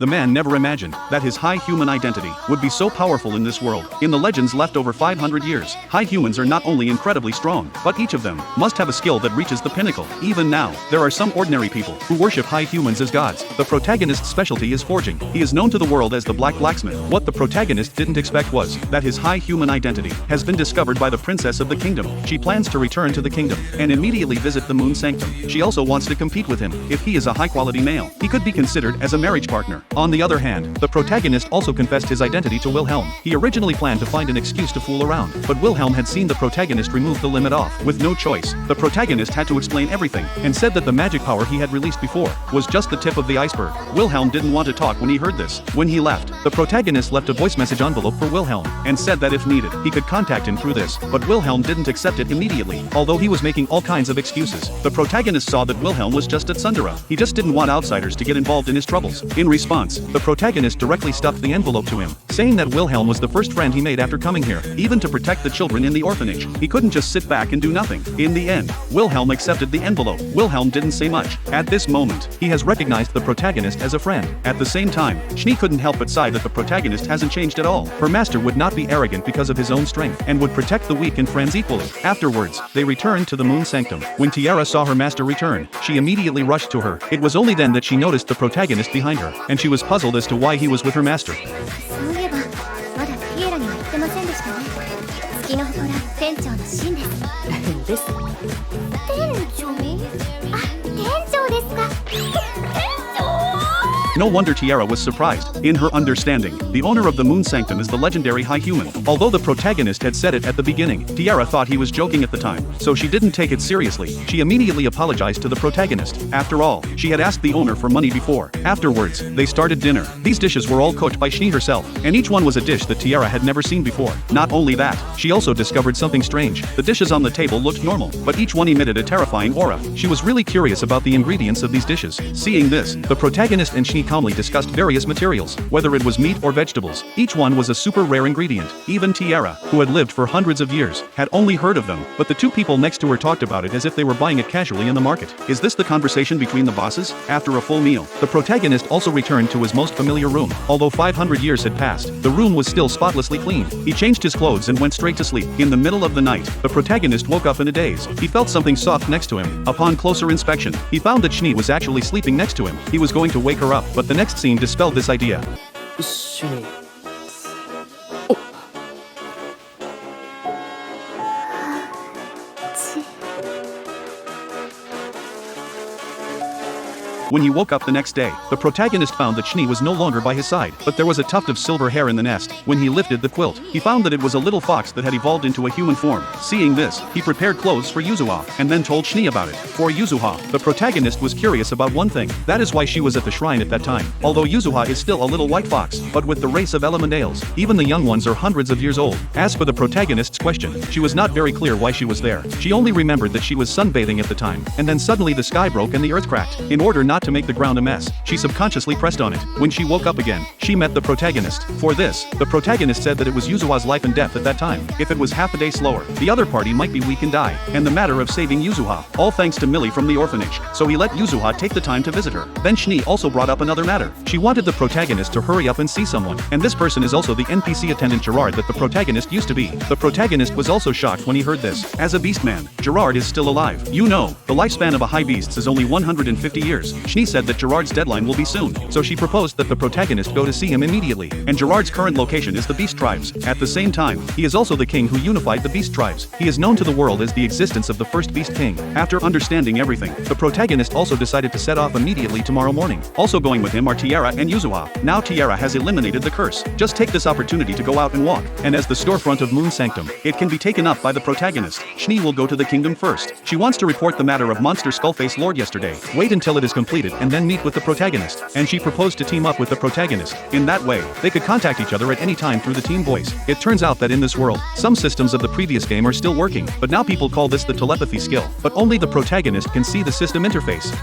The man never imagined that his high human identity would be so powerful in this world. In the legends left over 500 years, high humans are not only incredibly strong, but each of them must have a skill that reaches the pinnacle. Even now, there are some ordinary people who worship high humans as gods. The protagonist's specialty is forging. He is known to the world as the Black Blacksmith. What the protagonist didn't expect was that his high human identity has been discovered by the princess of the kingdom. She plans to return to the kingdom and immediately visit the Moon Sanctum. She also wants to compete with him. If he is a high-quality male, he could be considered as a marriage partner. On the other hand, the protagonist also confessed his identity to Wilhelm. He originally planned to find an excuse to fool around, but Wilhelm had seen the protagonist remove the limit off. With no choice, the protagonist had to explain everything, and said that the magic power he had released before was just the tip of the iceberg. Wilhelm didn't want to talk when he heard this. When he left, the protagonist left a voice message envelope for Wilhelm, and said that if needed, he could contact him through this, but Wilhelm didn't accept it immediately. Although he was making all kinds of excuses, the protagonist saw that Wilhelm was just at Sundara. He just didn't want outsiders to get involved in his troubles. In response, the protagonist directly stuffed the envelope to him, saying that Wilhelm was the first friend he made after coming here, even to protect the children in the orphanage. He couldn't just sit back and do nothing. In the end, Wilhelm accepted the envelope. Wilhelm didn't say much. At this moment, he has recognized the protagonist as a friend. At the same time, Shin couldn't help but sigh that the protagonist hasn't changed at all. Her master would not be arrogant because of his own strength, and would protect the weak and friends equally. Afterwards, they returned to the Moon Sanctum. When Tiara saw her master return, she immediately rushed to her. It was only then that she noticed the protagonist behind her, and she was puzzled as to why he was with her master. そういえばまだティエラには言ってませんでしたね。月の祠店長のシンです。です。店長？あ、店長ですか。店長。 No wonder Tiara was surprised. In her understanding, the owner of the Moon Sanctum is the legendary High Human. Although the protagonist had said it at the beginning, Tiara thought he was joking at the time, so she didn't take it seriously. She immediately apologized to the protagonist. After all, she had asked the owner for money before. Afterwards, they started dinner. These dishes were all cooked by Shin herself, and each one was a dish that Tiara had never seen before. Not only that, she also discovered something strange. The dishes on the table looked normal, but each one emitted a terrifying aura. She was really curious about the ingredients of these dishes. Seeing this, the protagonist and Shin calmly discussed various materials, whether it was meat or vegetables. Each one was a super rare ingredient. Even Tiara, who had lived for hundreds of years, had only heard of them, but the two people next to her talked about it as if they were buying it casually in the market. Is this the conversation between the bosses? After a full meal, the protagonist also returned to his most familiar room. Although 500 years had passed, the room was still spotlessly clean. He changed his clothes and went straight to sleep. In the middle of the night, the protagonist woke up in a daze. He felt something soft next to him. Upon closer inspection, he found that Shin was actually sleeping next to him. He was going to wake her up, but the next scene dispelled this idea. Shin. When he woke up the next day, the protagonist found that Shin was no longer by his side, but there was a tuft of silver hair in the nest. When he lifted the quilt, he found that it was a little fox that had evolved into a human form. Seeing this, he prepared clothes for Yuzuha, and then told Shin about it. For Yuzuha, the protagonist was curious about one thing. That is why she was at the shrine at that time. Although Yuzuha is still a little white fox, but with the race of Elementales, even the young ones are hundreds of years old. As for the protagonist's question, she was not very clear why she was there. She only remembered that she was sunbathing at the time, and then suddenly the sky broke and the earth cracked. In order not to make the ground a mess, she subconsciously pressed on it. When she woke up again, she met the protagonist. For this, the protagonist said that it was Yuzuha's life and death at that time. If it was half a day slower, the other party might be weak and die, and the matter of saving Yuzuha, all thanks to Millie from the orphanage. So he let Yuzuha take the time to visit her. Then Shin also brought up another matter. She wanted the protagonist to hurry up and see someone, and this person is also the NPC attendant Gerard that the protagonist used to be. The protagonist was also shocked when he heard this. As a beast man, Gerard is still alive. You know, the lifespan of a high beast is only 150 years. Shin said that Gerard's deadline will be soon, so she proposed that the protagonist go to see him immediately. And Gerard's current location is the Beast Tribes. At the same time, he is also the king who unified the Beast Tribes. He is known to the world as the existence of the first Beast King. After understanding everything, the protagonist also decided to set off immediately tomorrow morning. Also going with him are Tiara and Yuzuha. Now Tiara has eliminated the curse. Just take this opportunity to go out and walk. And as the storefront of Moon Sanctum, it can be taken up by the protagonist. Shin will go to the kingdom first. She wants to report the matter of Monster Skullface Lord yesterday. Wait until it is completed and then meet with the protagonist, and she proposed to team up with the protagonist. In that way, they could contact each other at any time through the team voice. It turns out that in this world, some systems of the previous game are still working, but now people call this the telepathy skill. But only the protagonist can see the system interface.